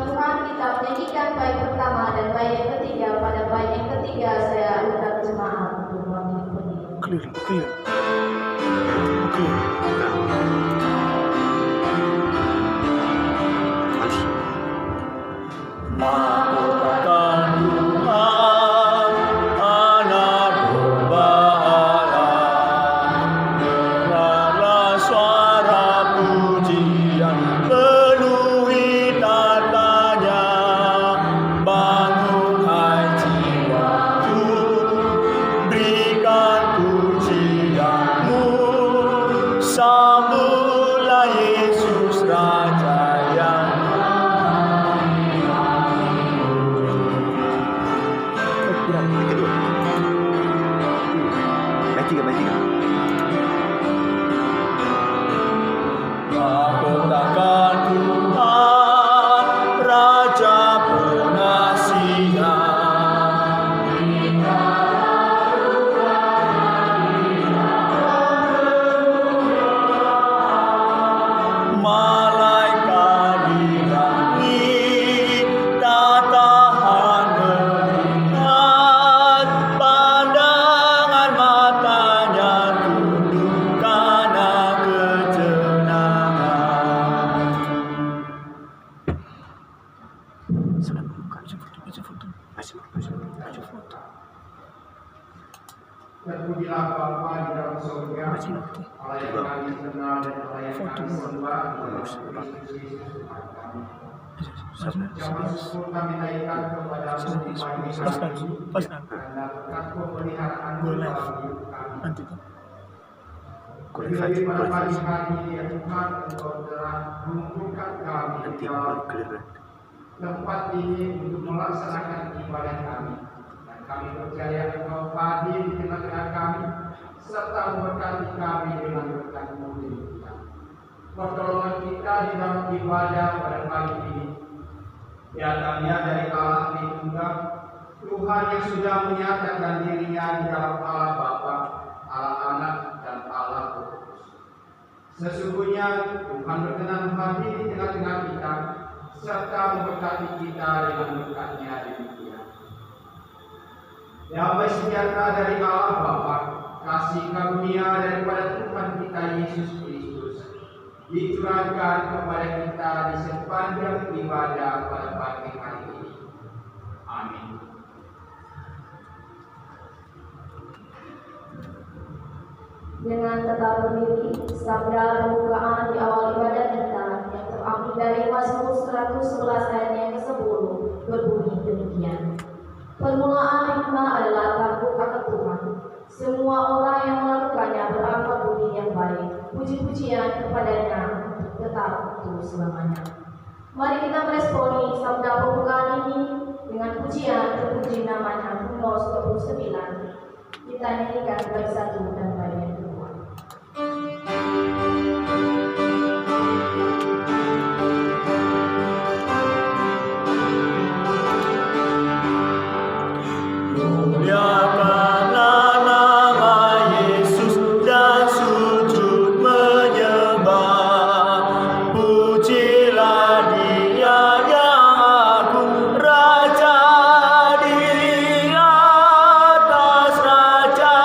Tuhan, kita menyanyikan bait pertama dan bait yang ketiga. Pada bait yang ketiga saya akan jemaat untuk mewakili pendiri. Clear. Mahkotakan Tuhan, anak domba Allah. Dengarlah suara pujian, penuhi tatanya. Bangun hai jiwaku, berikan pujianmu. Sambutlah Yesus Raja yang kedua. Baik tiga. Mahkotakan Tuhan, Raja pengasihan. Malaikat di langit tak tahan melihat, pandangan matanya tunduk karena ketenangan. Terpujilah Bapa di dalam surga, Allah yang kami kenal dan Allah yang kami sembah, Kristus Yesus Tuhan kami. Ucapan syukur kami naikkan kepada pagi ini, karena berkat pemeliharaan dalam hidup kami. Lebih pada pagi hari ini ya Tuhan, Engkau telah mengumpulkan kami di dalam tempat ini untuk melaksanakan ibadah kami. Kami percaya Engkau hadir di tengah-tengah kami serta memberkati kami dengan berkat-Mu demikian. Pertolongan kita di dalam ibadah pada pagi ini datangnya dari Allah Tritunggal, Tuhan yang sudah menyatakan dirinya di dalam Allah Bapa, Allah Anak dan Allah Roh Kudus. Sesungguhnya Tuhan berkenan hadir di tengah-tengah kita serta memberkati kita dengan berkat-Nya demikian. Damai sejahtera dari Allah Bapa, kasih karunia daripada Tuhan kita Yesus Kristus dicurahkan kepada kita di sepanjang ibadah pada pagi hari ini. Amin. Dengan tetap berdiri, sabda pembukaan di awal ibadah kita yang terambil dari Mazmur 111 ayat yang ke-10 berbunyi demikian. Permulaan hikmah adalah takut akan Tuhan. Semua orang yang melakukannya berakal budi yang baik. Puji-pujian kepadanya untuk tetap untuk selamanya. Mari kita meresponi sabda pembukaan ini dengan pujian terpuji namanya nomor 29. Kita nyanyikan bait 1 dan bait yang kedua. Muliakanlah nama Yesus dan sujud menyembah. Pujilah Dia yang agung, Raja di atas raja.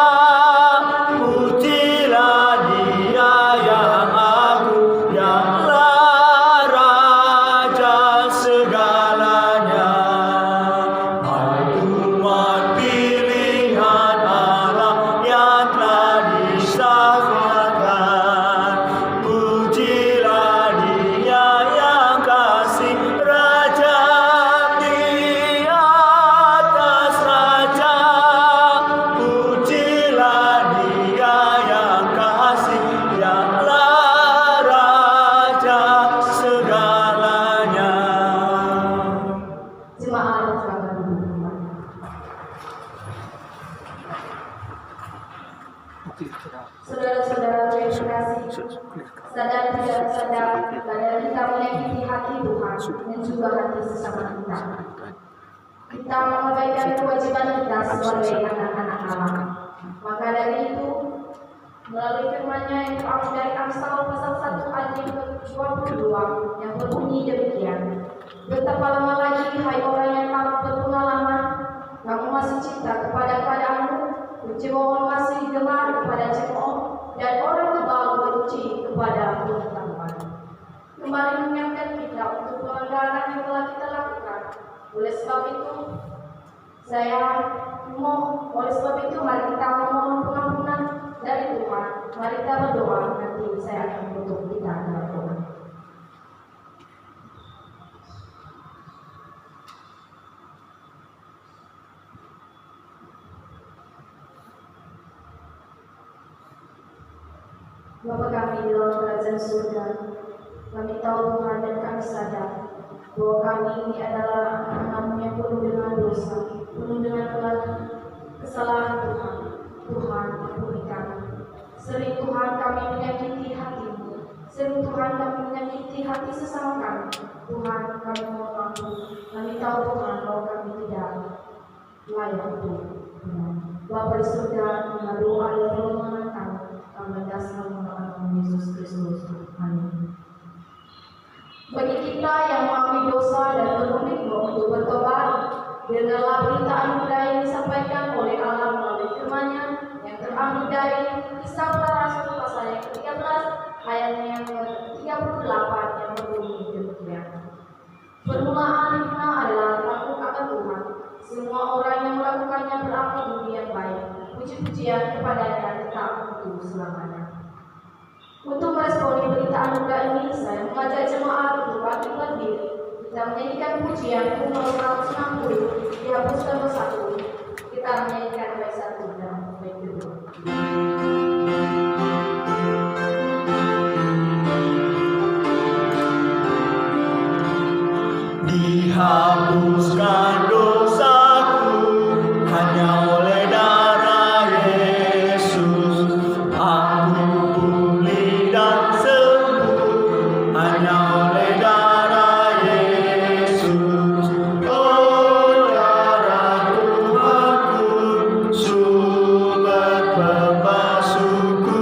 Pujilah Dia yang agung, Dialah Raja segalanya. Umat pilihan Allah yang telah disyafatkan, pujilah Dia yang kasih, Raja di atas raja. Pujilah Dia yang kasih, Dialah Raja segalanya. Jemaat silakan duduk. Saudara-saudara yang terkasih, sadar tidak sadar kadang kita menyakiti hati Tuhan dan juga hati sesama kita. Kita mengabaikan kewajiban kita sebagai anak-anak Allah. Maka dari itu, melalui firman-Nya yang terambil dari Amsal pasal 1 ayat yang ke-22 yang berbunyi demikian. Betapa lama lagi, hai orang yang tak berpengalaman, kamu masih cinta kepada keadaanmu, pencemooh masih gemar kepada cemooh, dan orang kebal benci kepada pengetahuan. Kembali mengingatkan kita untuk pelanggaran yang telah kita lakukan. Oleh sebab itu, mari kita memohon pengampunan dari Tuhan. Mari kita berdoa, nanti saya akan menutup kita dengan doa. Bapa kami di dalam kerajaan surga, kami tahu Tuhan dan kami sadar bahwa kami ini adalah anak-anak-Mu yang penuh dengan dosa, penuh dengan kesalahan Tuhan. Tuhan, ampuni kami. Sering Tuhan kami menyakiti hati-Mu, sering Tuhan kami menyakiti hati sesama kami. Tuhan, kami mohon ampun. Kami tahu Tuhan bahwa kami tidak layak untuk Tuhan. Bapa di surga, dengan doa dan permohonan kami mendasar mengenal Yesus Kristus. Amin. Bagi kita yang mengakui dosa dan berkomitmen untuk bertobat, dengarlah berita anugerah yang disampaikan oleh Allah melalui firman-Nya yang terambil dari Kisah Para Rasul pasal yang ke-13 ayatnya yang ke-38 yang berbunyi demikian. Permulaan hikmah adalah takut akan Tuhan. Semua orang yang melakukannya beramal budi yang baik. Puji-pujian kepadanya tetap untuk selamanya. Untuk meresponi berita anugerah ini, saya mengajak jemaat untuk bangkit berdiri. Kita menyanyikan pujian nomor 160 dihapuskan bersatu. Kita menyanyikan baik satu dan baik kedua. Dihapuskan dosaku hanya oleh darah Yesus. Aku pulih dan sembuh hanya oleh darah Yesus. Oh darah Tuhanku, sumber pembasuhku,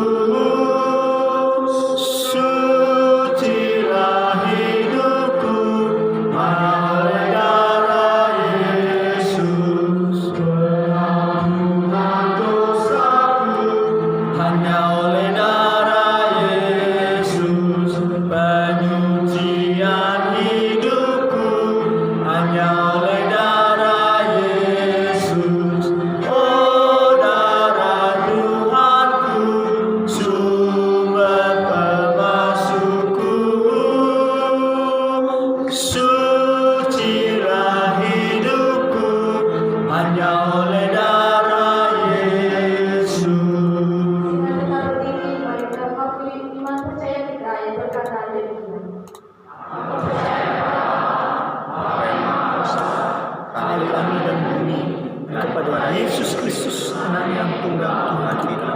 sucilah hidupku hanya oleh darah Yesus. Pengampunan dosaku hanya oleh darah Yesus. Penyucian hidupku hanya oleh darah Yesus. Oh darah Tuhanku, sumber pembasuhku, sucilah hidupku hanya oleh darah Yesus. Dengan kita berdiri, mari kita mengakui iman percaya kita yang berkata demikian. Kali langit dan bumi kepada Yesus Kristus, Anak yang tunggal Tuhan kita,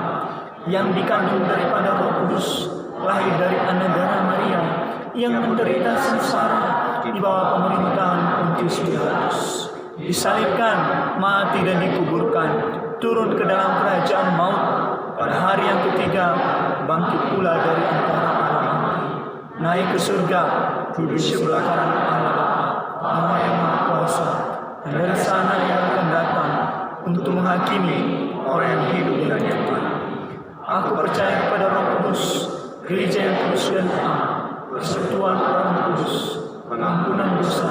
yang dikandung daripada Roh Kudus, lahir dari anak darah Maria, yang menderita sengsara di bawah pemerintahan Pontius Pilatus, disalibkan, mati dan dikuburkan, turun ke dalam kerajaan maut, pada hari yang ketiga bangkit pula dari antara orang mati, naik ke surga, duduk di sebelah kanan Allah Bapa, Allah yang Maha Kuasa, dan dari sana yang akan datang untuk menghakimi orang yang hidup dan yang mati. Aku percaya kepada Roh Kudus, gereja yang kudus dan am, persekutuan orang kudus, pengampunan dosa,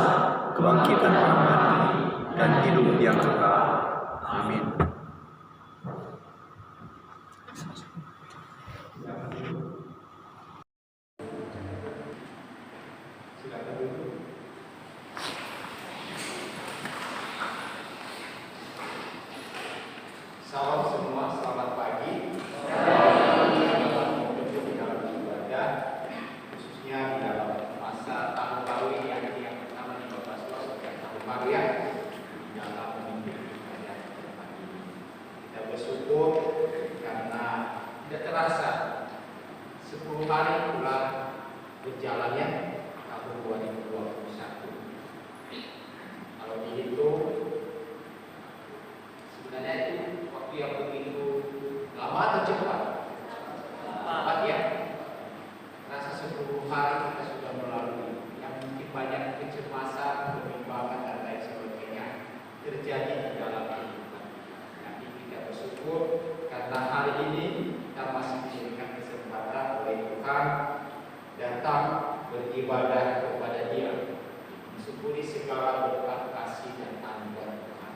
kebangkitan orang mati, dan hidup yang kekal. Amin. Salam semua, selamat pagi. Di dalam ibadah, khususnya di dalam masa tahun baru ini yang pertama di 12 tahun baru ya, di dalam memimpin ibadah pagi ini. beribadah kepada Dia, mensyukuri segala berkat kasih dan anugerah Tuhan.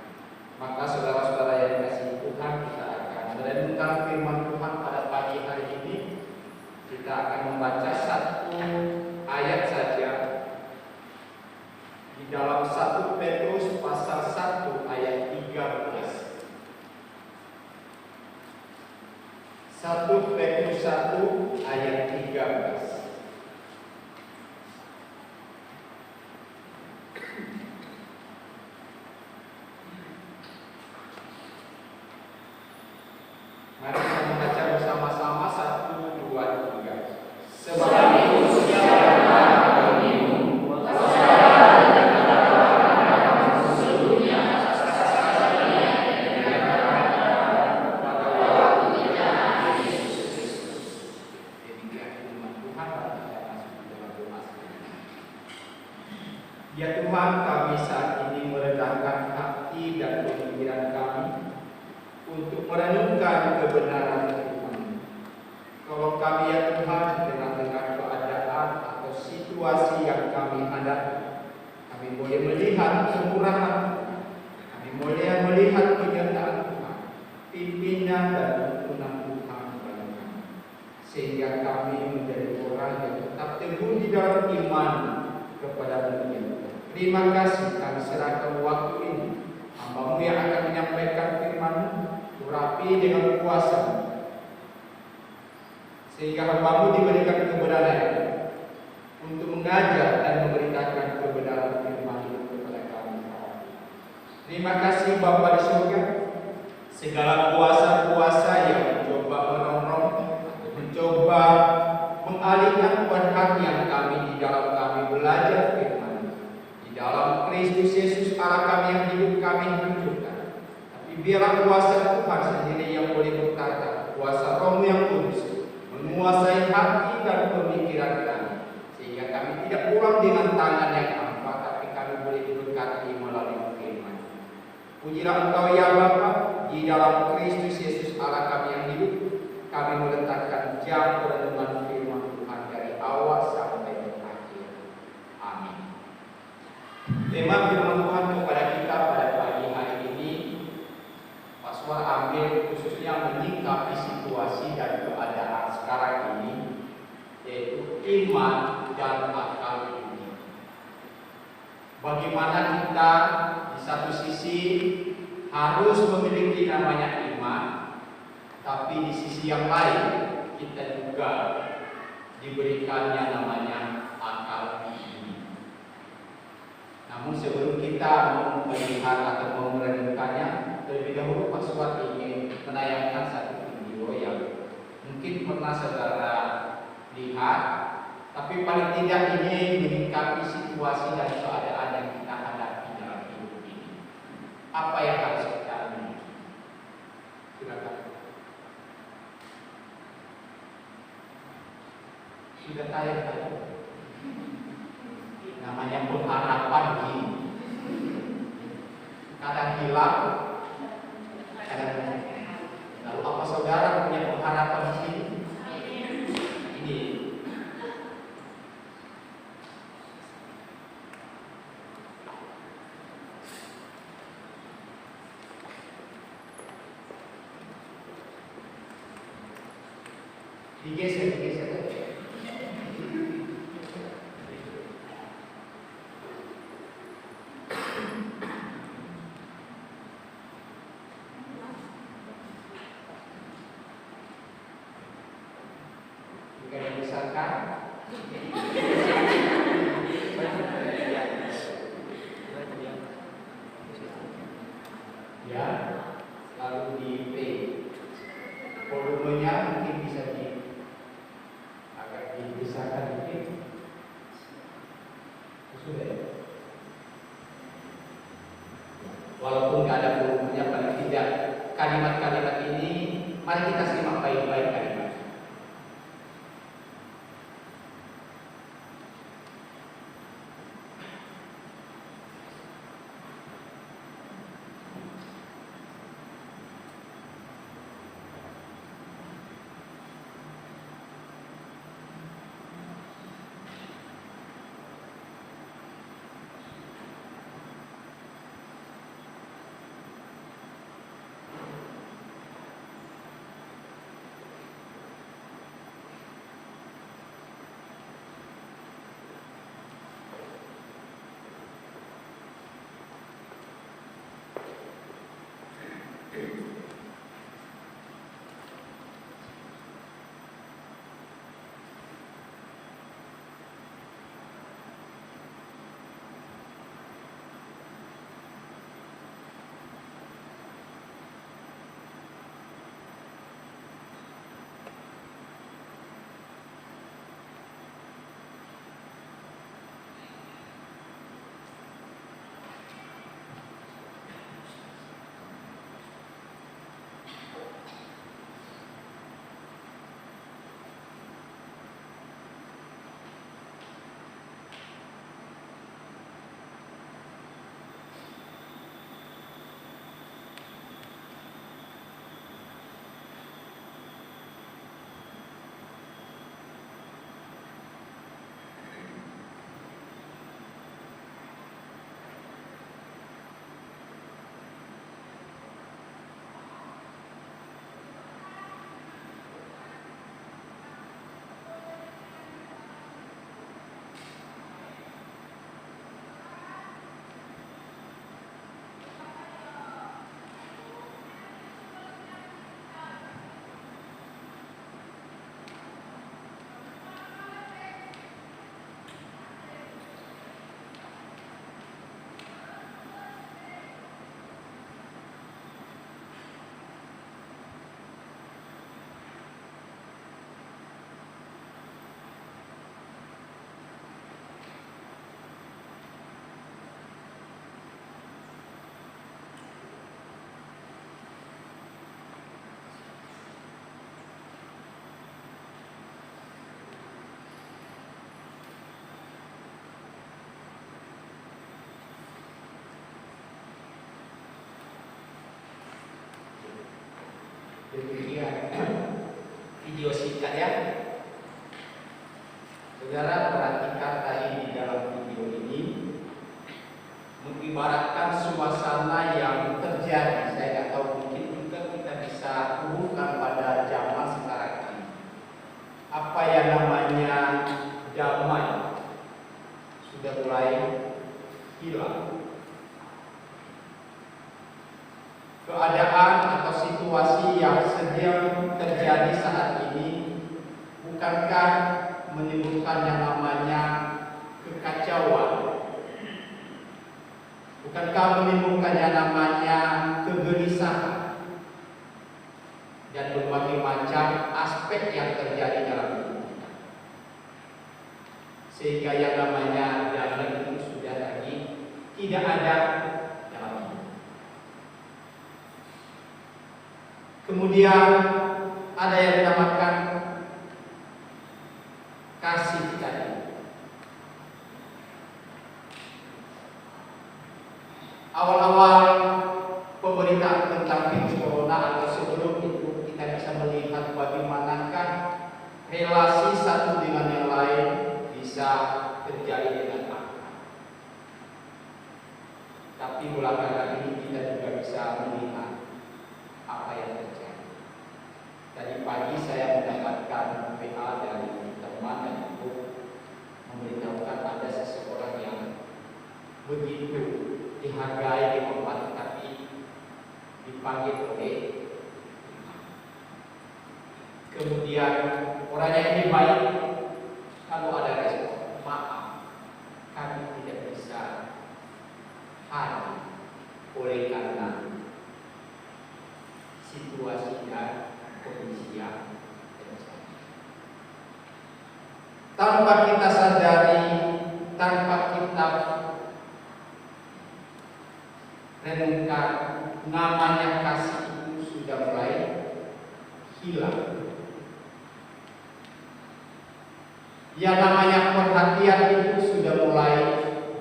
Maka saudara-saudara yang dikasihi Tuhan, kita akan merenungkan firman Tuhan pada pagi hari ini. Kita akan membaca satu ayat saja di dalam 1 Petrus pasal 1 ayat 13. 1 Petrus 1 ayat 13. Mari kita membaca bersama-sama 1, 2, 3. Sebab itu siapkanlah hatimu, waspada dan katakanlah sesungguhnya sesat-satnya pada waktu kita Yesus Kristus. Demikian firman Tuhan. Kita masuk ke dalam doa. Ya Tuhan, kami saat ini merendahkan hati dan pemikiran kami untuk merenungkan kebenaran firman. Kalau kami ya Tuhan di tengah-tengah keadaan atau situasi yang kami hadapi, kami boleh melihat kemurahan, kami boleh melihat penyertaan Tuhan, pimpinan dan tuntunan Tuhan kepada kami, sehingga kami menjadi orang yang tetap teguh di dalam iman kepada Dia. Terima kasih kami serahkan waktu ini, hamba-Mu yang akan menyampaikan firman-Mu, urapi dengan kuasa, sehingga hamba-Mu diberikan kebenaran untuk mengajar dan memberitakan kebenaran firman itu kepada kami. Terima kasih Bapa di surga, segala kuasa-kuasa yang mencoba merongrong, mencoba mengalihkan perhatian kami di dalam kami belajar firman. Di dalam Kristus Yesus Allah kami yang hidup kami hancurkan. Biarlah kuasa Tuhan sendiri yang boleh berkata, kuasa Roh yang kudus menguasai hati dan pemikiran kami, sehingga kami tidak pulang dengan tangan yang hampa, tapi kami boleh diberkati melalui firman. Pujilah Engkau ya Bapa, di dalam Kristus Yesus Allah kami yang hidup, kami meletakkan jam perenungan firman Tuhan dari awal sampai akhir. Amin. Tema firman Tuhan kepada kita pada pagi hari ini, Pastor ambil khususnya menyikapi situasi dan keadaan sekarang ini, yaitu iman dan akal budi. Bagaimana kita di satu sisi harus memiliki namanya iman, tapi di sisi yang lain kita juga diberikannya namanya akal budi. Namun sebelum kita melihat atau merenungkannya, terlebih dahulu Pak Suat ingin menayangkan satu video yang mungkin pernah saudara lihat, tapi paling tidak ini menyikapi situasi dan keadaan yang kita hadapi dalam hidup ini. Apa yang harus kita miliki? Silakan. Sudah tayang tadi. Namanya pengharapan ini. Kadang hilang. Lalu apa saudara punya pengharapan di sini? Ini. Digeser aja. Ya, lalu di play. Volumenya mungkin bisa agak dibesarkan dikit. Sudah ya? Walaupun nggak ada volumenya, paling tidak kalimat-kalimat ini mari kita simak baik-baik kalimat. Demikian video singkat ya. Saudara perhatikan tadi di dalam video ini mengibaratkan suasana yang terjadi. Saya nggak tahu, mungkin juga kita bisa hubungkan pada zaman sekarang ini. Apa yang namanya damai sudah mulai hilang. Keadaan atau situasi yang sedang terjadi saat ini bukankah menimbulkan yang namanya kekacauan? Bukankah menimbulkan yang namanya kegelisahan dan berbagai macam aspek yang terjadi dalam hidup kita? Sehingga yang namanya damai itu sudah lagi tidak ada. Kemudian ada yang dinamakan kasih tadi. Awal-awal pemberitaan tentang virus corona atau sebelum itu kita bisa melihat bagaimanakah relasi satu dengan yang lain bisa terjadi dengan akrab. Tapi belakangan ini kita juga bisa melihat apa yang terjadi. Tadi pagi saya mendapatkan WA dari teman dan ibu memberitahukan ada seseorang yang begitu dihargai, dihormati, tapi dipanggil oleh kemudian orangnya ini baik, kalau ada respon, maaf, kami tidak bisa hadir oleh karena situasi dan kondisi yang terjadi. Tanpa kita sadari, tanpa kita renungkan, namanya kasih itu sudah mulai hilang. Yang namanya perhatian itu sudah mulai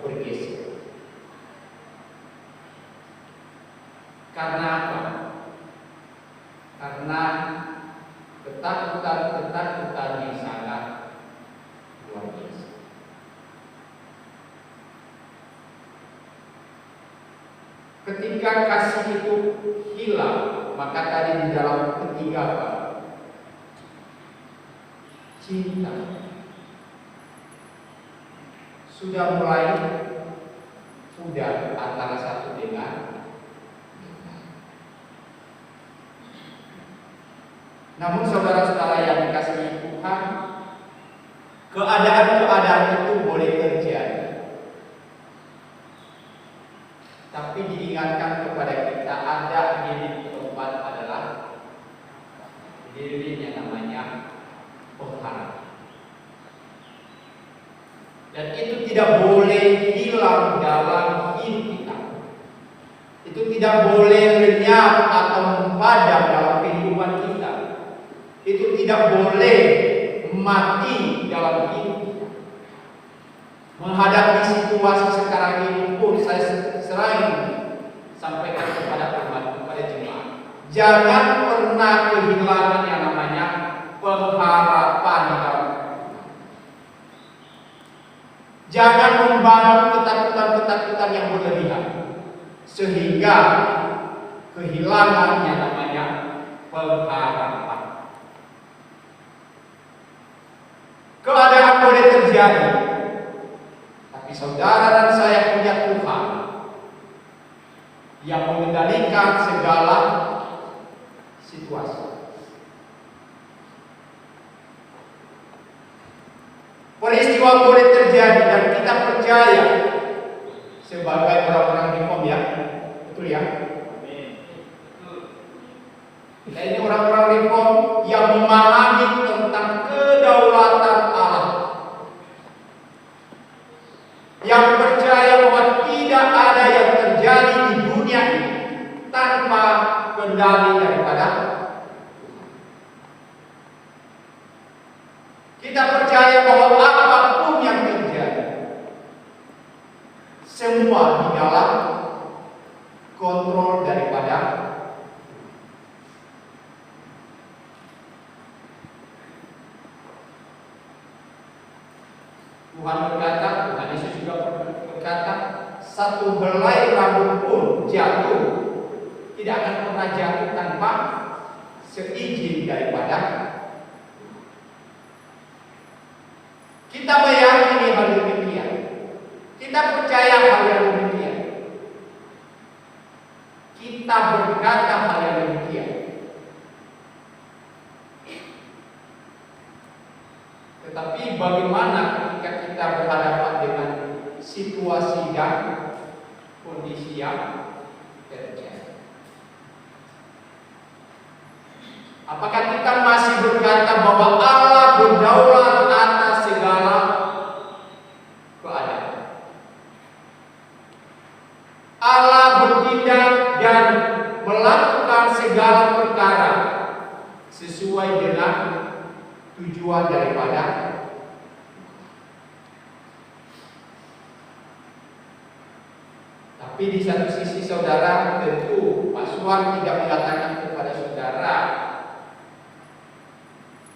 bergeser. Karena apa? Karena ketakutan yang sangat luar biasa. Ketika kasih itu hilang, maka tadi di dalam ketiga apa? Cinta sudah mulai pudar antara satu dengan Namun saudara-saudara yang dikasihi Tuhan, keadaan-keadaan itu boleh terjadi. Tapi diingatkan kepada kita ada diri keempat adalah diri yang namanya pengharap. Dan itu tidak boleh hilang dalam hidup kita. Itu tidak boleh lenyap atau padam dalam kehidupan kita. Itu tidak boleh mati dalam hidup kita. Menghadapi situasi sekarang ini pun saya sering sampaikan kepada jemaat. Jangan pernah kehilangan yang namanya pengharapan dalam hidup. Jangan membangun ketakutan-ketakutan yang berlebihan sehingga kehilangan yang namanya pengharapan. Keadaan boleh terjadi, tapi saudara dan saya punya Tuhan yang mengendalikan segala situasi. Peristiwa boleh terjadi dan kita percaya sebagai orang-orang reform, ya, betul ya? Kita ini orang-orang reform yang memahami tentang kedaulatan Allah, yang percaya bahwa tidak ada yang terjadi di dunia ini tanpa kendali daripada kita percaya bahwa apapun yang terjadi semua di dalam kontrol daripada Tuhan berkata, Tuhan Yesus juga berkata, satu helai rambut pun jatuh tidak akan pernah jatuh tanpa seizin daripada. Kita meyakini hal demikian. Kita percaya hal yang demikian. Kita berkata hal yang demikian. Tetapi bagaimana ketika kita berhadapan dengan situasi dan kondisi yang terjadi? Apakah kita masih berkata bahwa Allah berdaulat atas segala keadaan? Allah bertindak dan melakukan segala perkara sesuai dengan tujuan daripada. Tapi di satu sisi saudara, tentu Pak Suwan tidak mengatakan kepada saudara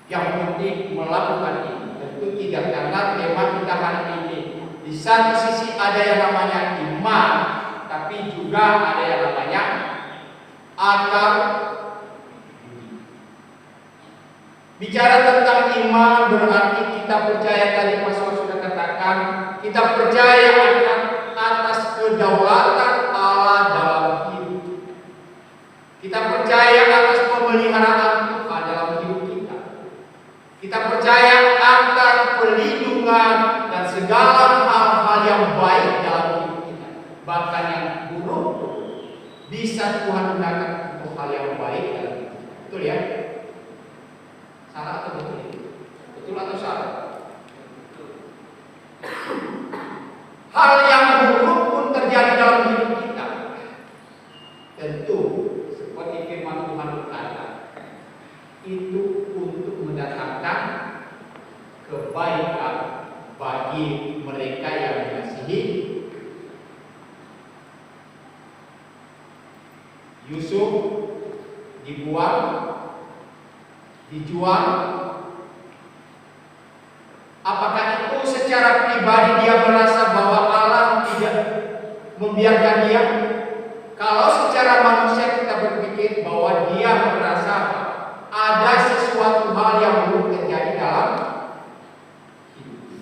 yang penting melakukan ini. Tentu tidak, karena tema kita hari ini. Di satu sisi ada yang namanya iman, tapi juga ada yang namanya akal. Bicara tentang iman berarti kita percaya, tadi Mas sudah katakan, kita percaya akan atas kedaulatan Allah dalam hidup. Kita percaya atas pemeliharaan Tuhan dalam hidup kita. Kita percaya akan perlindungan dan segala hal-hal yang baik dalam hidup kita. Bahkan yang buruk bisa Tuhan gunakan untuk hal yang baik dalam hidup kita. Betul ya? Salah atau betul? Betul atau salah? Hal yang buruk pun terjadi dalam hidup kita. Tentu seperti firman Tuhan berkata, itu untuk mendatangkan kebaikan bagi mereka yang mengasihi. Yusuf dibuang, dijual. Apakah itu secara pribadi dia merasa bahwa Allah tidak membiarkan dia? Kalau secara manusia kita berpikir bahwa dia merasa ada sesuatu hal yang belum terjadi dalam hidup.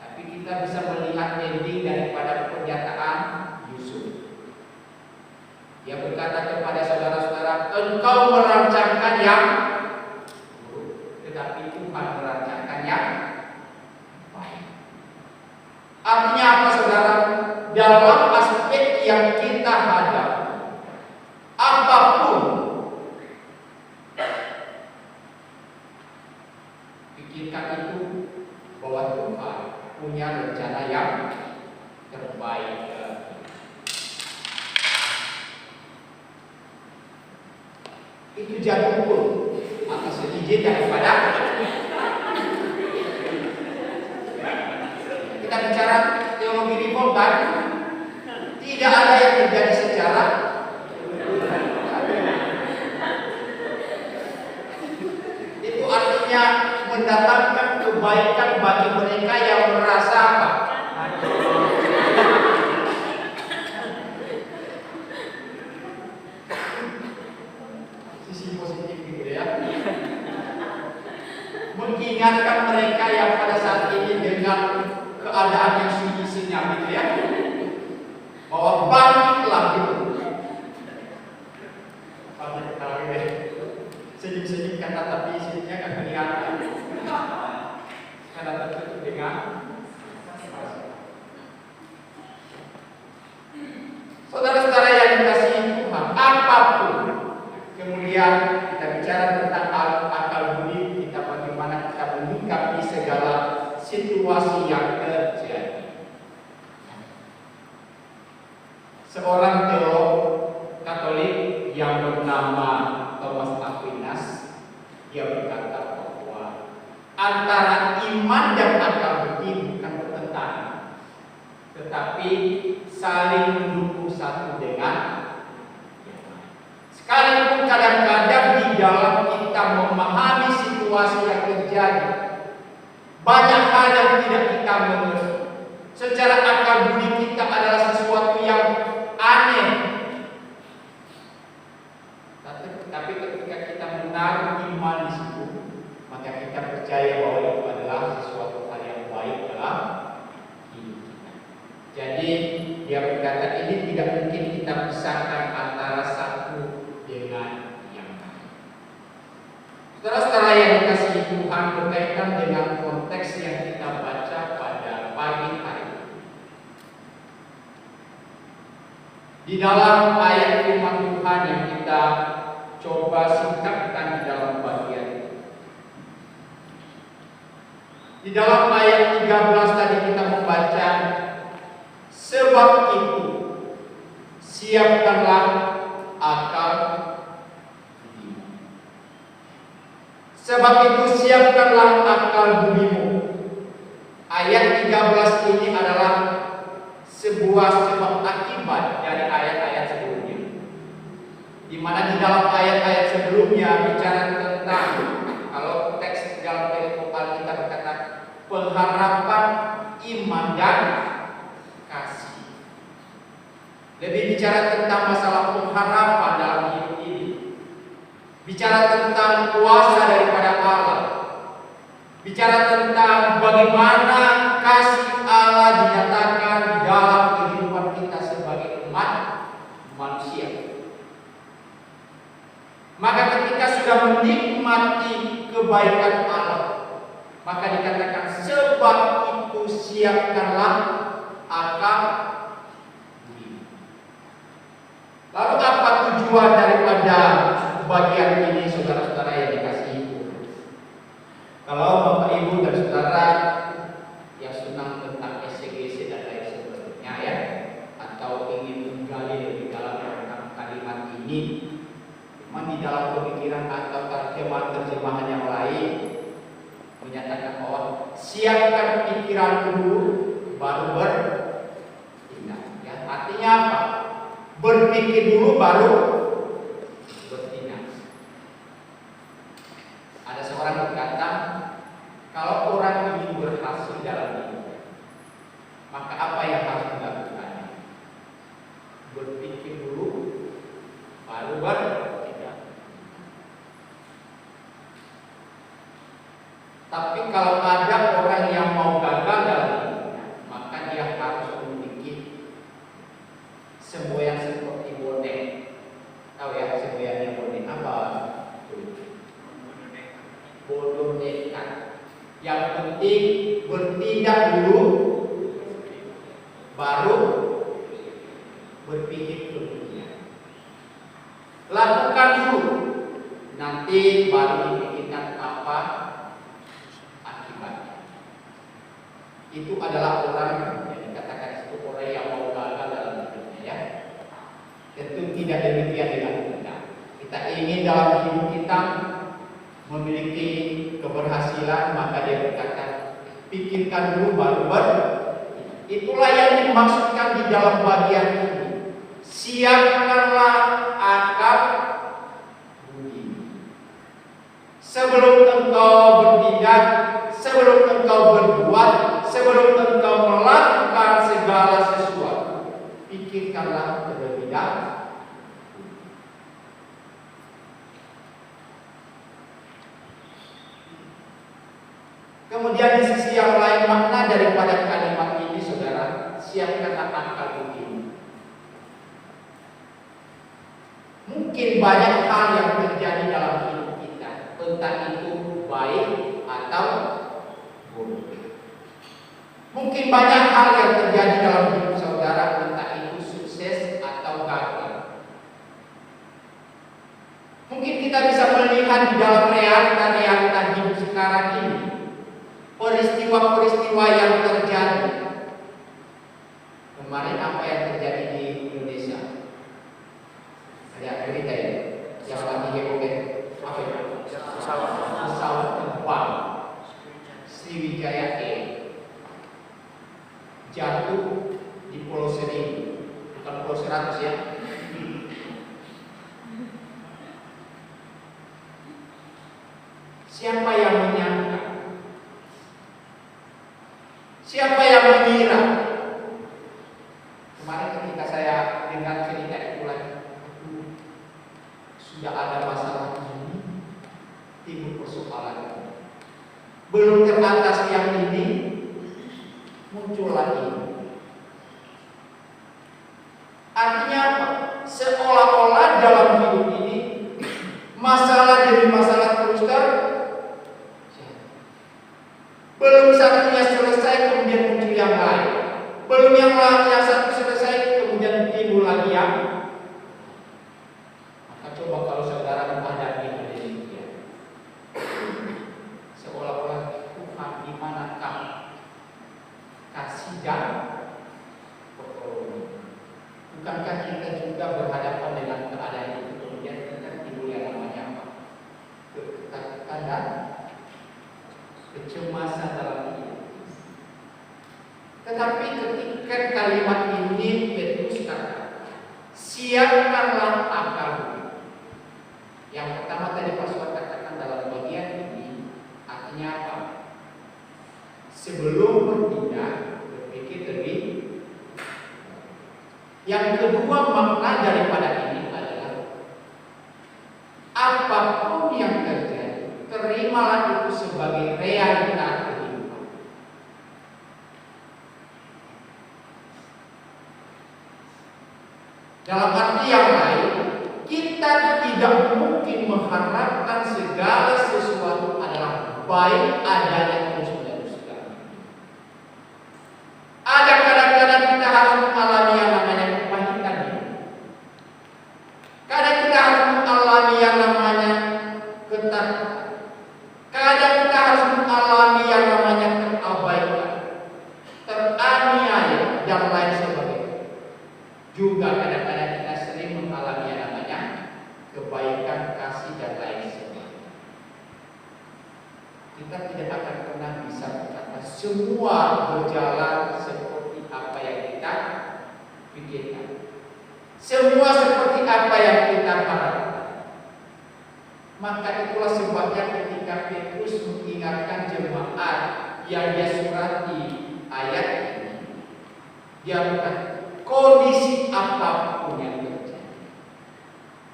Tapi kita bisa melihat ending daripada pernyataan Yusuf. Dia berkata kepada saudara-saudara, engkau merancangkan yang dalam aspek yang kita hadapi, apapun, pikirkan itu bahwa Tuhan punya rencana yang terbaik. Itu jadul atas izin daripada kita bicara teologi reform kan, tidak ada yang terjadi secara itu artinya mendatangkan kebaikan bagi mereka yang merasa apa? Sisi positif gitu ya. Mengingatkan mereka yang pada saat ini dengan keadaan yang sunyi senyap gitu ya, bahwa bangkitlah gitu. Kalau ini senyum-senyum kata tapi isinya kan kelihatan karena tertutup dengan saudara-saudara yang dikasihi Tuhan, apapun kemudian kita bicara tentang akal budi, kita bagaimana kita menyikapi segala situasi yang terjadi. Seorang teolog Katolik yang bernama Thomas Aquinas, dia berkata bahwa antara iman dan akal budi bukan bertentangan, tetapi saling mendukung satu dengan yang lain. Sekalipun kadang-kadang di dalam kita memahami situasi yang terjadi, banyak hal yang tidak kita mengerti. Secara akal budi kita adalah sesuatu yang aneh. Tapi ketika kita menaruh iman di situ, maka kita percaya bahwa itu adalah sesuatu hal yang baik dalam hidup kita. Jadi dia berkata ini tidak mungkin kita pisahkan antara satu dengan yang lain. Saudara-saudara yang dikasihi Tuhan, berkaitan dengan konteks yang kita baca pada pagi hari ini, di dalam ayat firman Tuhan yang kita coba singkatkan di dalam bagian ini. Di dalam ayat 13 tadi kita membaca, sebab itu siapkanlah akal budimu. Sebab itu siapkanlah akal budimu. Ayat 13 ini adalah sebuah sebab akibat dari ayat-ayat sebelumnya, di mana di dalam ayat-ayat sebelumnya bicara tentang, kalau teks dalam perikopal kita berkata pengharapan, iman dan kasih. Lebih bicara tentang masalah pengharapan dalam hidup ini, bicara tentang kuasa daripada Allah, bicara tentang bagaimana kasih Allah dinyatakan di dalam kehidupan kita sebagai umat manusia. Maka ketika sudah menikmati kebaikan Allah, maka dikatakan sebab itu siapkanlah akal budi. Lalu apa tujuan daripada bagian ini, saudara-saudara yang dikasihi Tuhan? Kalau Bapak Ibu dan saudara yang senang tentang exegese dan lain sebagainya ya, atau ingin menggali lebih dalam tentang kalimat ini, memang di dalam pemikiran atau terjemahan yang lain menyatakan bahwa siapkan pikiran dulu baru bertindak. Ya, artinya apa? Berpikir dulu baru bertindak. Ada seorang berkata, kalau orang ingin berhasil dalam hidup, maka apa yang harus dilakukan? Berpikir dulu baru bertindak. Tapi kalau ada orang yang mau gagal dalam hidupnya, maka dia harus memiliki semboyan seperti bonek. Tahu ya semboyannya bonek apa? Bodoh nekat. Yang penting bertindak dulu baru berpikir demikian. Lakukan dulu, nanti baru dipikirkan apa akibatnya. Itu adalah orang yang dikatakan itu orang yang mau gagal dalam hidupnya, ya. Tentu tidak demikian dengan kita. Kita ingin dalam hidup kita memiliki keberhasilan, maka dia berkata, pikirkan dulu baru itulah yang dimaksudkan di dalam bagian ini. Siapkanlah akal budi sebelum engkau bertindak, sebelum engkau berbuat, sebelum engkau melakukan segala sesuatu. Pikirkanlah terlebih dahulu. Kemudian di sisi yang lain, makna daripada kalimat ini, saudara, siapkanlah akal budi. Mungkin banyak hal yang terjadi dalam hidup kita, entah itu baik atau buruk. Mungkin banyak hal yang terjadi dalam hidup saudara, entah itu sukses atau gagal. Mungkin kita bisa melihat di dalam realita hidup sekarang ini, peristiwa-peristiwa yang terjadi. Kemarin apa yang terjadi di Indonesia? Ada berita ya, yang lagi heboh apa itu? Pesawat terbang Sriwijaya Air jatuh di Pulau Seribu, bukan Pulau 100 ya. Siapa yang menyangka? Siapa yang mengira? Kemarin ketika saya dengar cerita itu lagi, sudah ada masalah ini, timbul persoalan. Belum teratasi yang ini, muncul lagi. Artinya apa? Seolah-olah dalam hidup ini masalah demi masalah terus belum satunya selesai kemudian muncul yang lain. Belum yang satu selesai kemudian timbul lagi yang. Maka coba kalau saudara menghadapi hal ini, seolah-olah Tuhan di manakah kasih dan pertolongan. Bukankah kita juga berhadapan dengan keadaan itu, kemudian kita timbul yang namanya apa? Ketakutan dan kecemasan dalam hidup. Tetapi ketika kalimat ini Petrus kata, siapkanlah akal. Yang pertama tadi Pastor katakan dalam bagian ini, artinya apa? Sebelum bertindak, berpikir lebih. Yang kedua makna daripada ini adalah apapun yang terjadi, terimalah itu sebagai realita kehidupan. Dalam arti yang lain, kita tidak mungkin mengharapkan segala sesuatu adalah baik adanya terus-menerus. Ada kadang-kadang kita harus mengalami yang namanya kepahitan. Kadang kita harus mengalami yang namanya ketakutan. Kadang kita harus mengalami yang namanya terabaikan, teraniaya, dan lain sebagainya. Juga kadang-kadang kita sering mengalami yang namanya kebaikan, kasih, dan lain sebagainya. Kita tidak akan pernah bisa berkata semua berjalan seperti apa yang kita pikirkan, semua seperti apa yang kita harapkan. Maka itulah sebabnya ketika Petrus mengingatkan jemaat yang dia surati ayat ini, dia berkata, kondisi apapun yang terjadi,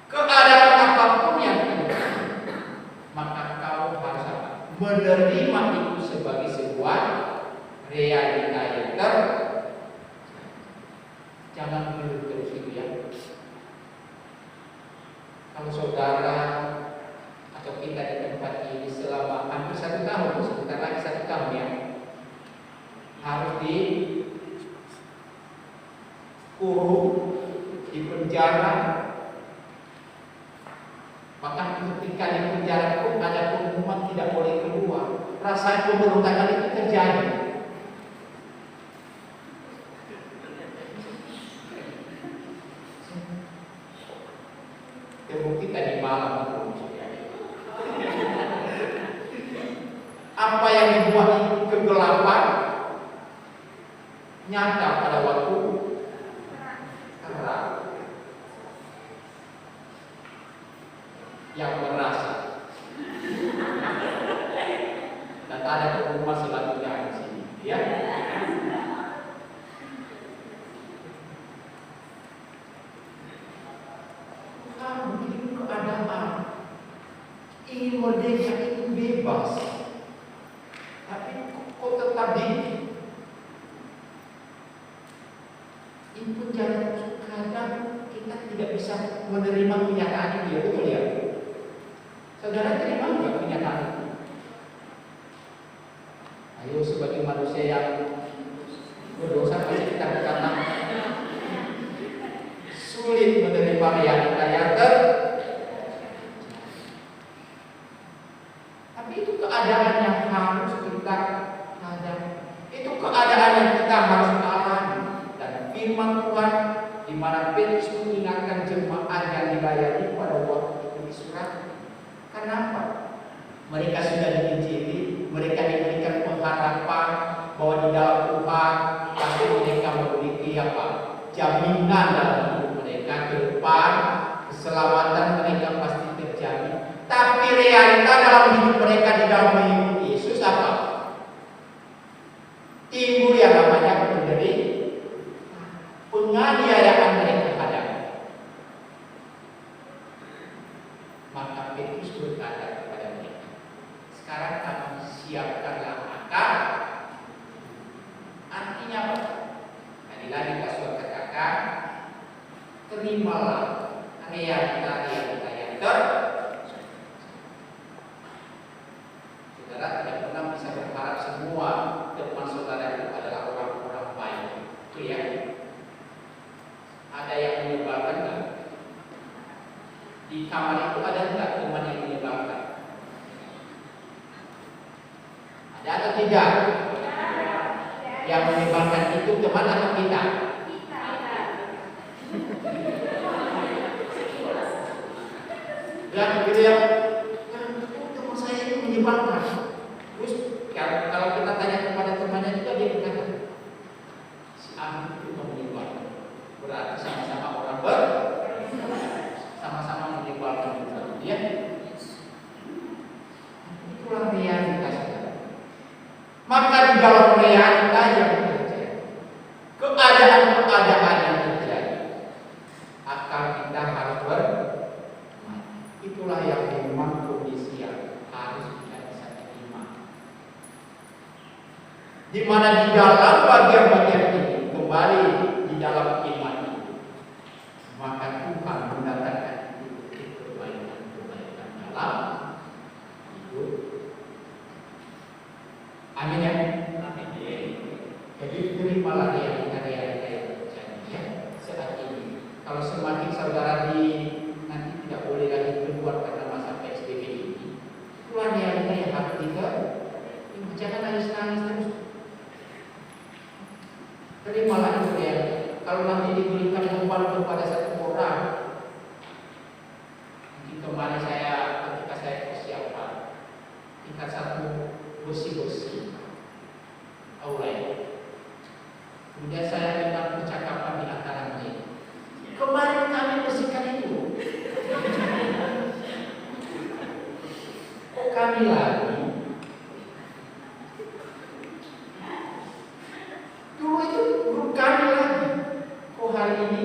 keadaan apapun yang terjadi, maka kau harus menerima itu sebagai sebuah realita yang terjadi. Jangan mengeluh terus itu ya. Kalau saudara atau kita di tempat ini selama hampir 1 tahun, sebentar lagi 1 tahun ya, harus kurung, di penjara. Bahkan ketika di penjara pun ada pengumuman tidak boleh keluar. Rasa pemberontakan itu terjadi. Terbukti tadi malam. Apa yang dibuat itu kegelapan nyata pada waktu terang. Yang merasa dan ada pengumuman selanjutnya di sini, ya. Kamu ini keadaan ingin merdeka itu bebas, tapi kok tetap dikit. Ini penjara kadang kita tidak bisa menerima kenyataan itu, ya, betul ya? Saudara terima nggak kenyataan itu? Ayo sebagai manusia yang berdosa pasti kita berkata sulit menerima realita yang tapi itu keadaan yang harus kita hadapi. Itu keadaan yang kita harus alami. Dan firman Tuhan di mana Petrus mengingatkan jemaat yang dilayani pada waktu itu di surat. Kenapa? Mereka sudah diinjili, mereka diberikan pengharapan bahwa di dalam Tuhan pasti mereka memiliki apa? Jaminan dalam hidup mereka ke depan, keselamatan mereka pasti terjamin. Tapi realita dalam hidup mereka di dalam mengikuti Yesus apa? Timbul yang namanya penganiayaan mereka hadapi. Maka Petrus berkata kepada mereka, sekarang kamu siapkanlah akal. Artinya apa? Tadi lagi Pastor katakan, terimalah realita-realita yang saudara tidak pernah bisa berharap semua teman saudara itu adalah orang-orang baik. Itu ya. Ada yang menyebalkan enggak? Di kamar itu ada enggak teman yang menyebalkan? Ada atau tidak? Yang menyebalkan itu teman atau kita? Dan begitu ya, teman saya itu menyebalkan. Terus kalau kita tanya kepada temannya juga dia berkata, si Ahmad itu menyebalkan. Berarti sama-sama orang sama-sama menyebalkan juga. Ya, itulah realita saudara. Maka di dalam realita yang terjadi, keadaan-keadaan yang terjadi, akal kita harus itulah yang memang kondisi yang harus kita bisa terima. Di mana di dalam bagian-bagian ini kembali di dalam iman itu, maka Tuhan mendatangkan itu kebaikan dalam hidup. Amin ya. Jadi terimalah realita-realita yang terjadi saat ini. Kalau semakin saudara nanti tidak boleh lagi keluar karena masa PSBB ini, itulah realita yang harus kita jangan nangis-nangis terus. Terimalah itu ya. Kalau nanti diberikan beban kepada satu orang, mungkin kemarin ketika saya persiapan tingkat satu besi-besi aulai. Kemudian saya dengar percakapan di antara mereka. Kemarin kami bersihkan itu. Kok kami lagi? Dulu itu grup kami lagi. Kok hari ini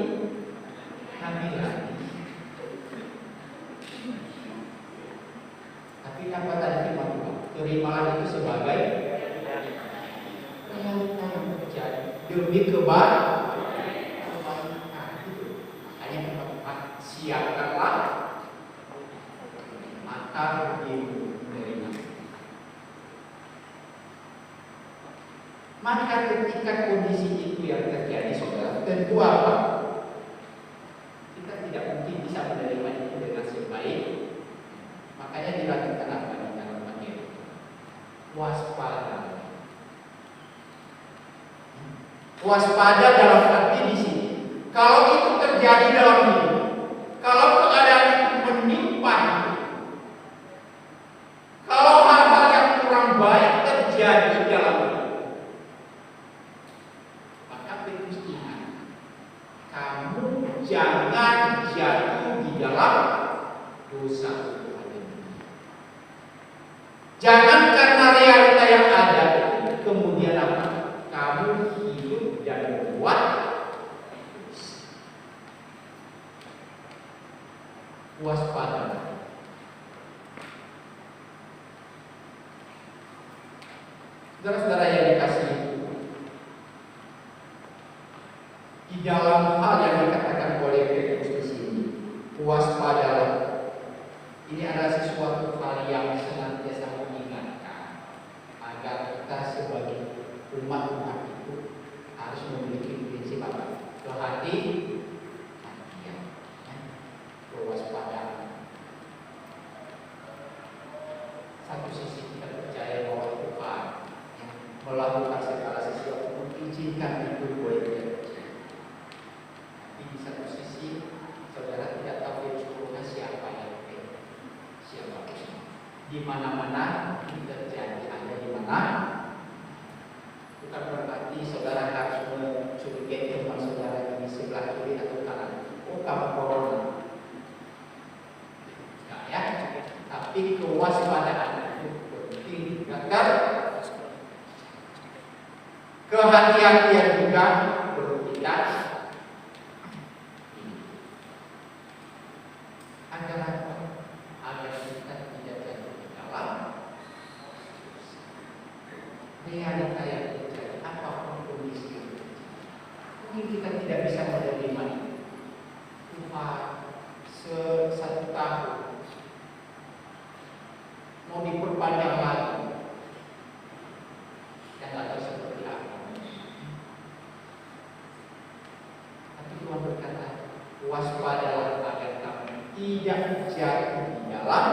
kami lagi? Tapi apa tadi terimalah itu sebagai realita yang terjadi demi kebaikan. Makanya teman-teman siapkanlah maka menerima. Maka ketika kondisi itu yang terjadi, saudara, tentu apa? Kita tidak mungkin bisa menerima itu dengan sebaik. Makanya dilakukan apa di dalam materi? Waspada. Waspada dalam arti di sini. Kalau itu terjadi dalam hidup, kalau keadaan itu menimpa hidup, kalau hal-hal yang kurang baik terjadi dalam hidup, maka Petrus ingat, kamu jangan jatuh di dalam dosa. Jangan karena realita yang ada kemudian apa? Kamu hidup dan berbuat waspada. Saudara-saudara yang dikasihi, di dalam hal yang dikatakan oleh Petrus di sini, waspadalah. Ini adalah sesuatu hal yang senantiasa mengingatkan agar kita sebagai umat itu harus memiliki prinsip apa? Kehati-hatian, kewaspadaan. Satu sisi kita percaya bahwa Tuhan yang melakukan segala sesuatu mengizinkan itu boleh terjadi. Tapi di satu sisi saudara tidak tahu sesungguhnya siapa yang siapa di mana-mana itu terjadi, ada di mana. Bukan berarti saudara harus mencurigai teman saudara di sebelah kiri atau kanan. Oh, kamu corona. Nah, ya. Tapi kewaspadaan itu penting agar kehati-hatian juga perlu kita agar kita tidak jatuh di dalam realita yang terjadi apapun kondisi yang terjadi. Mungkin kita tidak bisa menerima itu. Tuhan satu tahun mau diperpanjang lagi dan tak tahu seperti apa. Tapi Tuhan berkata, waspadalah agar kamu tidak jatuh di dalam.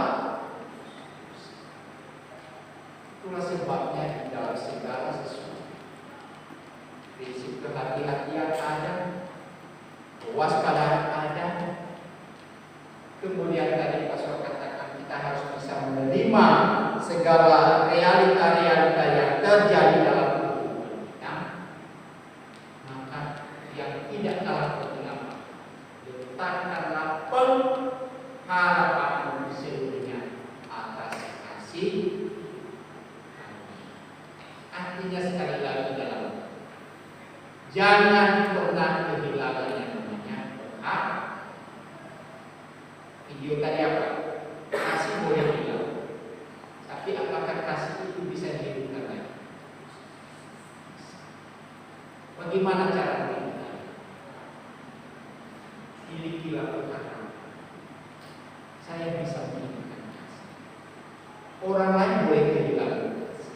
Itulah sebabnya di dalam segala sesuatu prinsip kehati-hatian ada, kewaspadaan ada. Kemudian tadi Pastor katakan kita harus bisa menerima segala realita-realita yang terjadi dalam kehidupan kita. Maka yang tidak kalah penting apa? Letakkanlah pengharapan seluruhnya atas kasih. Artinya sekali lagi dalam jangan pernah kehilangan yang namanya pengharapan. Video tadi apa? Kasih boleh hilang, tapi apakah kasih itu bisa dihidupkan lagi? Bagaimana cara menghidupkan? Milikilah pengharapan. Saya bisa menghidupkan kasih. Orang lain boleh kehilangan kasih,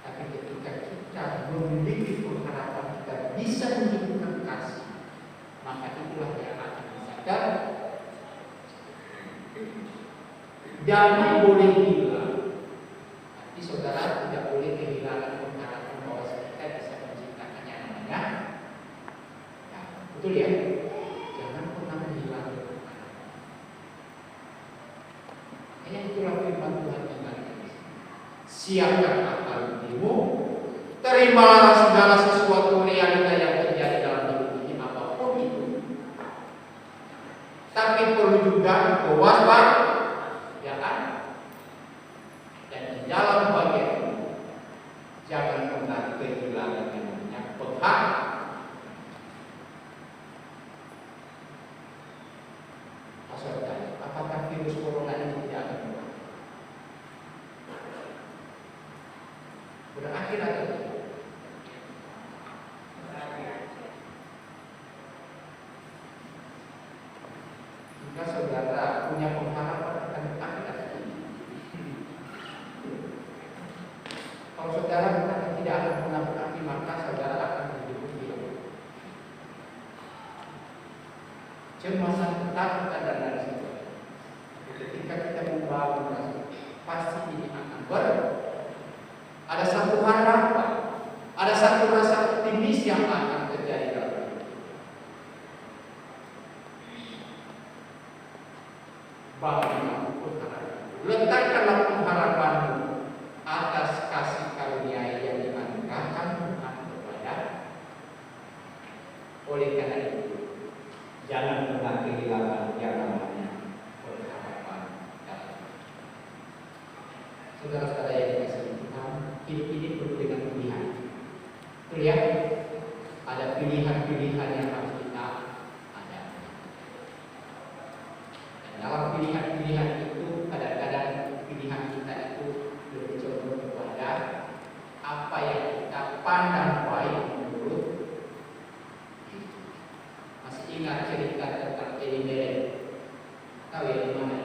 tapi ketika kita memiliki pengharapan kita bisa menghidupkan kasih, maka itulah yang akan disadar. Damai boleh hilang, tapi saudara tidak boleh kehilangan pengharapan bahwa kita bisa menciptakan yang namanya. Ya, betul ya? Jangan pernah menghilangkan pengharapan. Hanya itulah firman Tuhan yang ada di sini. Siapkan akal budimu, terimalah segala sesuatu realita yang terjadi dalam hidup ini apapun itu. Tapi perlu juga kewaspadaan. Dan di dalam bagian ini jangan pernah kehilangan yang namanya pengharapan. Pastor tanya, apakah virus corona ini tidak akan berakhir atau tidak? Jika saudara punya pengharapan Cemasan ketakutan dan lain sebagainya. Ketika kita membangun rasa, pasti ini akan ada satu harapan, ada satu rasa optimis yang akan terjadi dalam hidup. Bangunlah pengharapan. Letakkanlah pengharapanmu atas kasih karunia yang dianugerahkan Tuhan kepada. Oleh karena itu, jangan pernah kehilangan yang namanya pengharapan dalam hidup. Saudara-saudara yang dikasihi Tuhan, hidup ini penuh dengan pilihan. Lihat, ada pilihan-pilihan yang harus kita ada. Dan dalam pilihan-pilihan itu, kadang-kadang pilihan kita itu lebih condong kepada apa yang kita pandang baik menurut kita. Masih ingat cerita tentang Elimelek? Tahu ya di mana?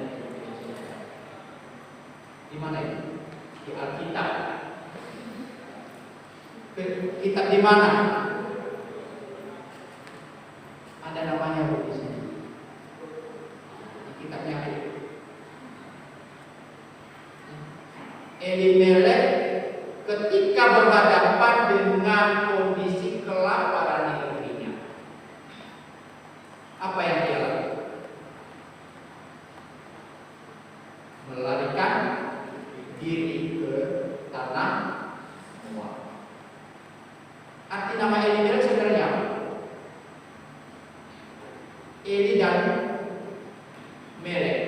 Di mana itu? Di Alkitab. Kitab di mana? Ada namanya di sini. Di kitabnya Elimelek ketika berhadapan dengan kondisi kelaparan di negerinya, apa yang dia lakukan? Melarikan diri ke tanah Moab. Arti nama Elimelek sebenarnya Eli dan Melek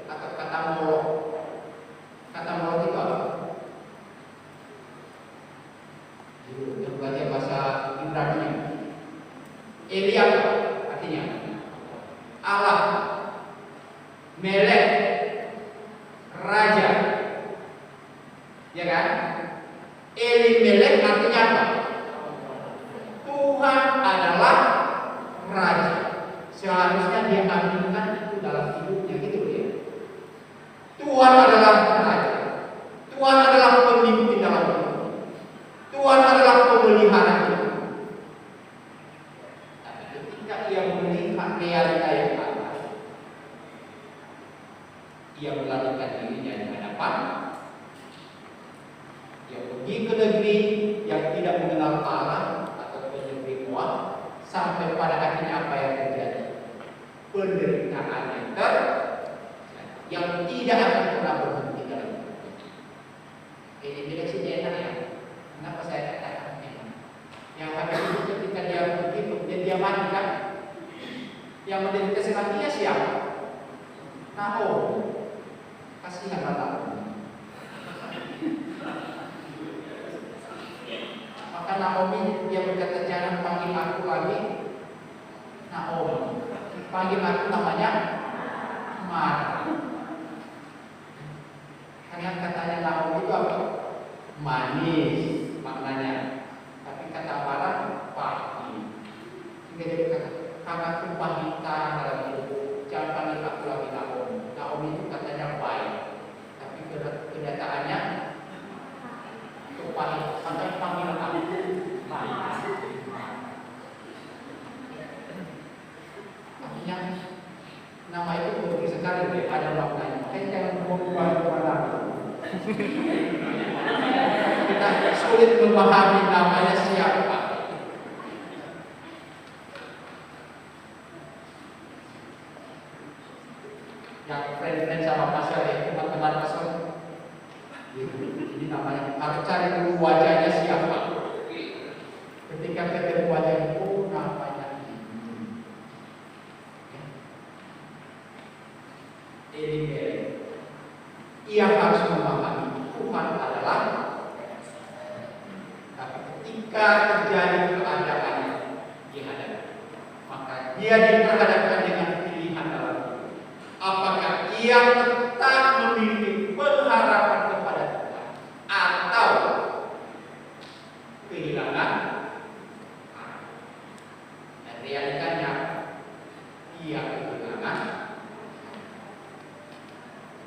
atau kata Molok. Kata Molok itu apa? Yang belajar bahasa Ibrani. Eli apa artinya? Allah. Melek raja. Ya kan? Elimelek artinya apa? Tuhan adalah raja. Seharusnya dia ambilkan itu dalam hidupnya, gitu ya. Tuhan adalah raja. Tuhan adalah pemimpin dalam hidup. Tuhan adalah pemelihara hidup. Tapi ketika ia melihat realita yang ada, ia melarikan dirinya di hadapan. Ia pergi ke negeri yang tidak mengenal Allah atau negeri Moab, sampai pada akhirnya apa yang terjadi? Penderitaan yang tidak akan pernah berhenti dalam hidup. Ini tidak enak ya. Kenapa saya katakan enak? Yang habis itu ketika dia pergi kemudian dia mati kan? Yang menderita sematinya siapa? Naomi. Kasihan Naomi. Maka Naomi dia berkata, jangan panggil aku lagi Naomi, panggil aku namanya Mara. Karena katanya Naomi itu apa? Manis maknanya. Tapi kata Mara pahit. Sehingga dia berkata, karena aku pahita dalam hidup, jangan panggil aku lagi Naomi. Naomi itu katanya baik, tapi kenyataannya pahit. Sampai panggil aku pahit. Artinya nama itu penting sekali, ada maknanya. Makanya jangan mengubah lagi. Kita sulit memahami namanya siapa. Yang friend-friend sama pasal itu teman-teman pasal. Ini namanya harus cari dulu wajahnya siapa. Ketika ketemu wajah itu namanya Elimelek. Ia harus memahami Tuhan adalah. Tapi ketika terjadi keadaan dihadapi, maka dia diperhadapkan dengan pilihan dalam hidup. Apakah ia tetap memiliki pengharapan kepada Tuhan atau kehilangan? Dan realitanya ia kehilangan.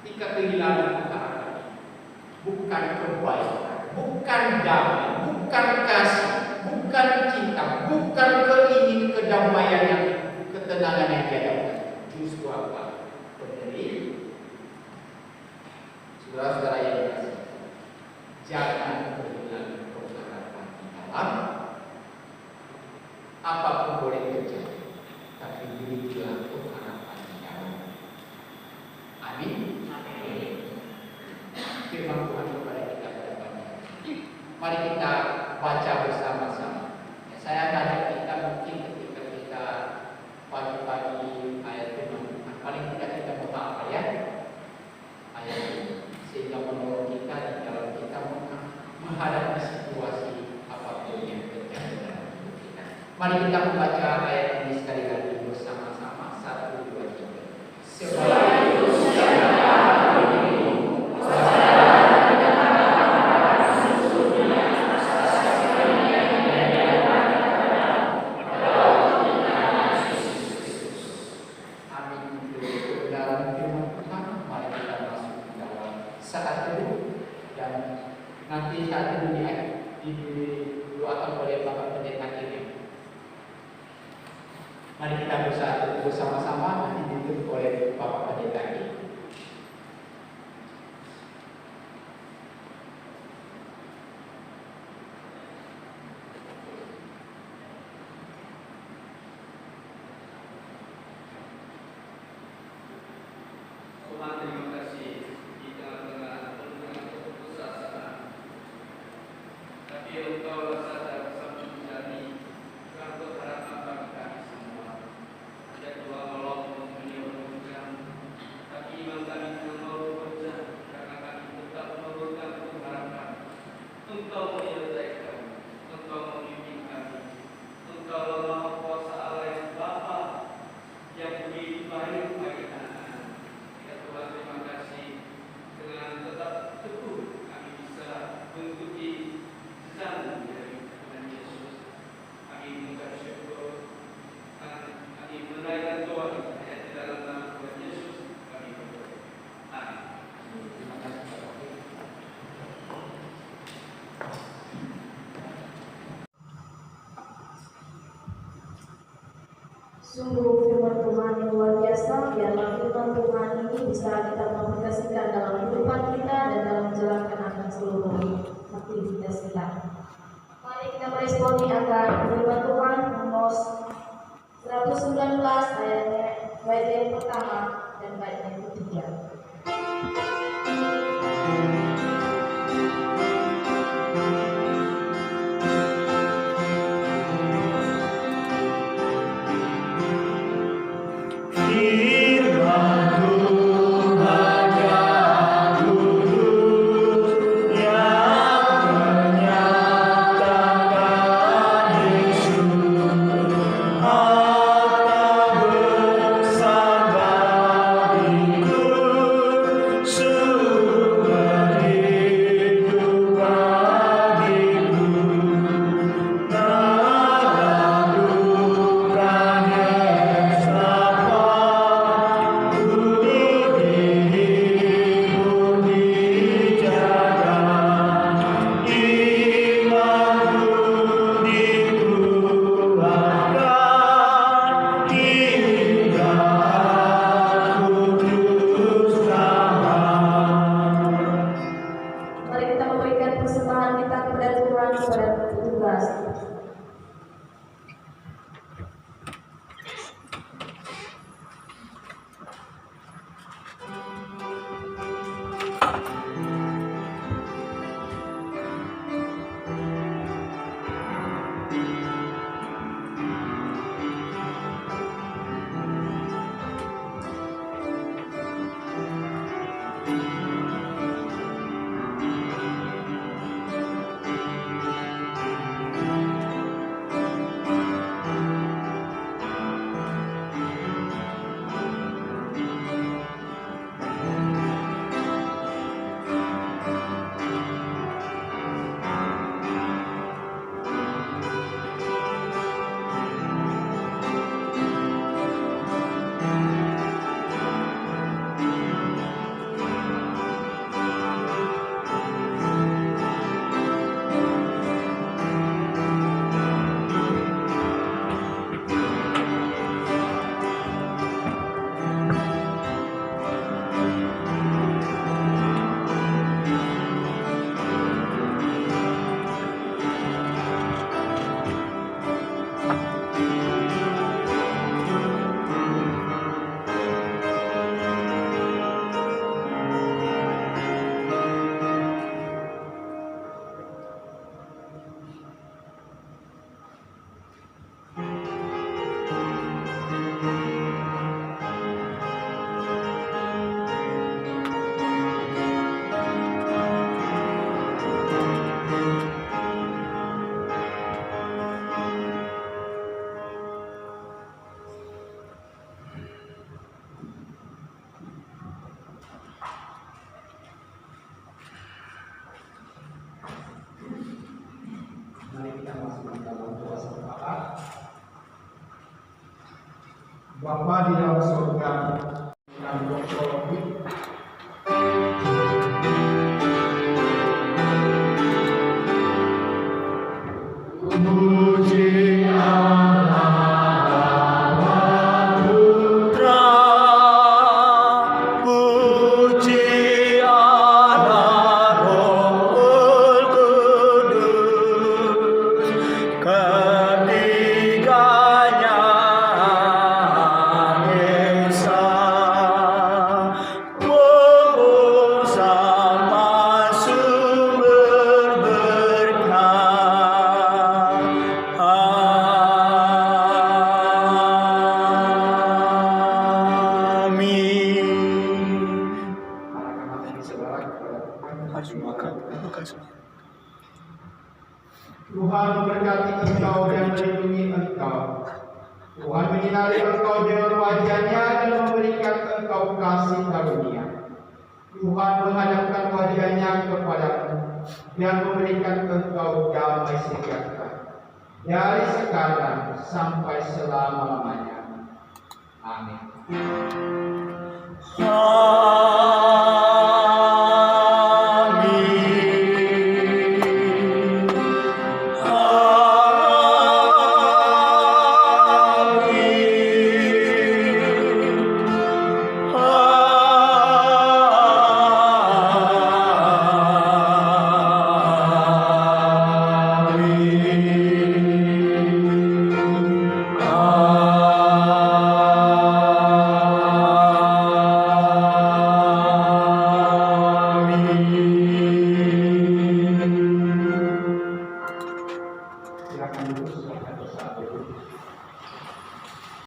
Ketika kehilangan harapan, bukan kebaikan, bukan damai, bukan kasih, bukan cinta, bukan keinginan kedamaian yang ketenangan ketenangan yang dia dapat justru apa? Berdiri. Saudara-saudara yang dikasihi, jangan berhilang pengharapan di dalam apapun boleh terjadi, tapi milikilah pengharapan di dalam. Amin. Firman Tuhan kepada kita pada pagi hari. Mari kita baca bersama-sama. Saya ajak kita mungkin ketika kita pagi-pagi ayat firman Tuhan, paling tidak kita buka ayat ini sehingga menolong kita di dalam kita menghadapi situasi apapun yang terjadi dalam hidup kita. Mari kita membaca ayat ini sekali lagi bersama-sama. 1, 2, 3. Sebab itu nanti saat itu didoakan oleh Bapak Pendeta Kirim. Mari kita bersama-sama nanti ditutup oleh Bapak Pendeta Kirim. Terima kasih di tengah-tengah keputusasaan. Tapi Engkau sadar bersama menjadi kartu harapan bagi kami semua. Tidak dua Allah menyebutkan, tapi iman kami tidak mau bekerja karena kami tetap memerlukan pengharapan. Engkau menyelesaikan, Engkau membimbing kami, Engkau Maha Kuasa Allah yang Bapa yang begitu baik bagi anak-anak. Tuhan, terima kasih dengan tetap teguh kami bisa mengikuti jalan dari Tuhan Yesus. Kami mengucap syukur, kami menaikkan doa hanya di dalam nama Tuhan Yesus kami berdoa. Amin. Terima kasih Bapak. Sungguh firman Tuhan yang luar biasa, biarlah firman Tuhan ini bisa kita aplikasikan dalam kehidupan kita dan dalam menjalankan akan seluruh aktivitas kita. Mari kita meresponi akan firman Tuhan Amos 119 ayatnya bait yang pertama dan bait yang ketiga. Yesus Bapa di dalam surga, dan berkologi. Puji Allah Putra, puji Allah Roh Kudus, ketiganya Esa, sama sumber berkah. Tuhan memberkati engkau dan melindungi engkau. Tuhan menyinari engkau dengan wajah-Nya dan memberikan engkau kasih karunia. Tuhan menghadapkan wajah-Nya kepadamu dan memberikan engkau damai sejahtera dari sekarang sampai selama-lamanya. Amin.